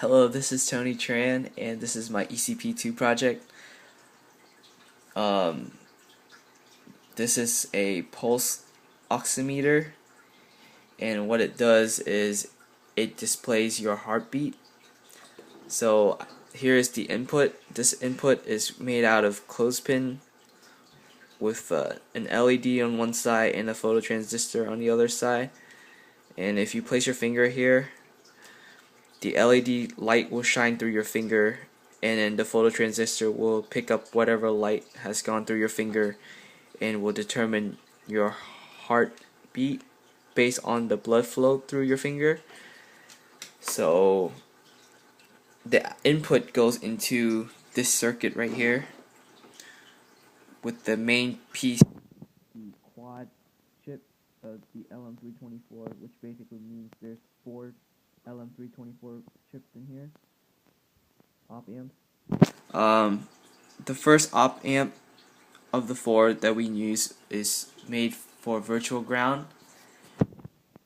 Hello, this is Tony Tran, and this is my ECP2 project. Um, this is a pulse oximeter, and what it does is it displays your heartbeat. So here is the input. This input is made out of clothespin with an LED on one side and a phototransistor on the other side. And if you place your finger here, the LED light will shine through your finger, and then the phototransistor will pick up whatever light has gone through your finger and will determine your heartbeat based on the blood flow through your finger. So the input goes into this circuit right here with the main piece, the quad chip of the LM324, which basically means there's 4 LM324 chips in here, op amps. The first op amp of the 4 that we use is made for virtual ground,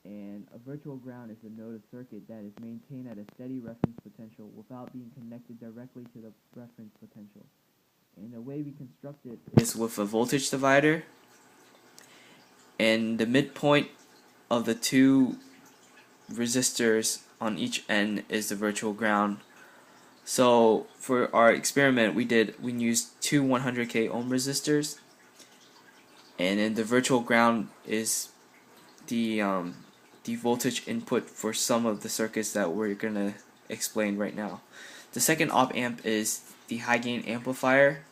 and a virtual ground is a node of circuit that is maintained at a steady reference potential without being connected directly to the reference potential. And the way we construct it is with a voltage divider, and the midpoint of the 2 resistors on each end is the virtual ground. So for our experiment we used 2 100k ohm resistors, and then the virtual ground is the voltage input for some of the circuits that we're gonna explain right now. The second op amp is the high gain amplifier.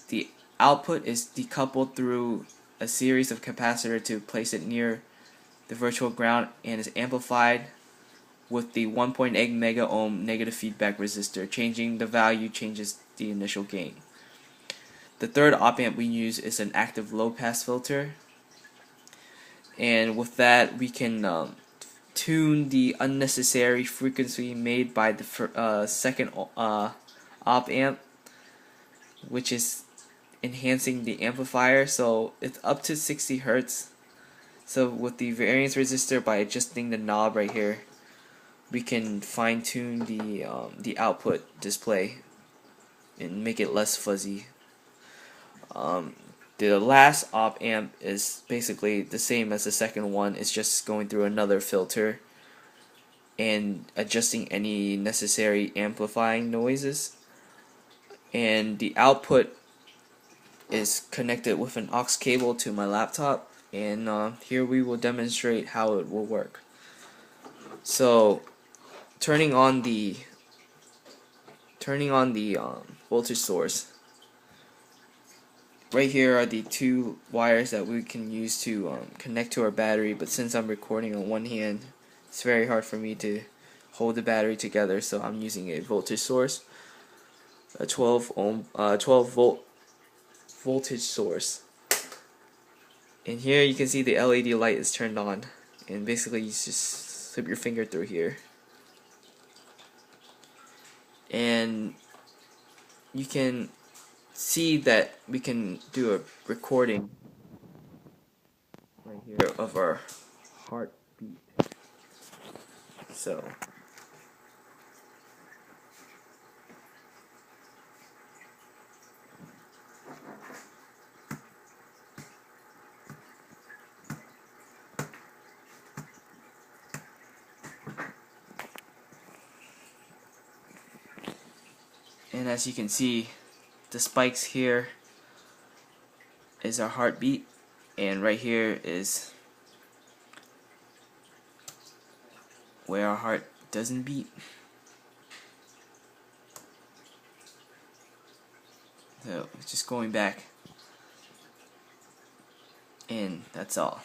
The output is decoupled through a series of capacitor to place it near the virtual ground, and is amplified with the 1.8 mega ohm negative feedback resistor. Changing the value changes the initial gain. The third op amp we use is an active low pass filter, and with that we can tune the unnecessary frequency made by the second op amp, which is enhancing the amplifier. So it's up to 60 Hertz. So with the variance resistor, by adjusting the knob right here, we can fine tune the output display and make it less fuzzy. The last op amp is basically the same as the second one. It's just going through another filter and adjusting any necessary amplifying noises. And the output is connected with an aux cable to my laptop, and here we will demonstrate how it will work. So turning on the voltage source. Right here are the 2 wires that we can use to connect to our battery, but since I'm recording on one hand, it's very hard for me to hold the battery together, so I'm using a voltage source, a 12 volt voltage source. And here you can see the LED light is turned on, and basically you just slip your finger through here, and you can see that we can do a recording right here of our heartbeat. So and as you can see, the spikes here is our heartbeat, and right here is where our heart doesn't beat. So just going back, and that's all.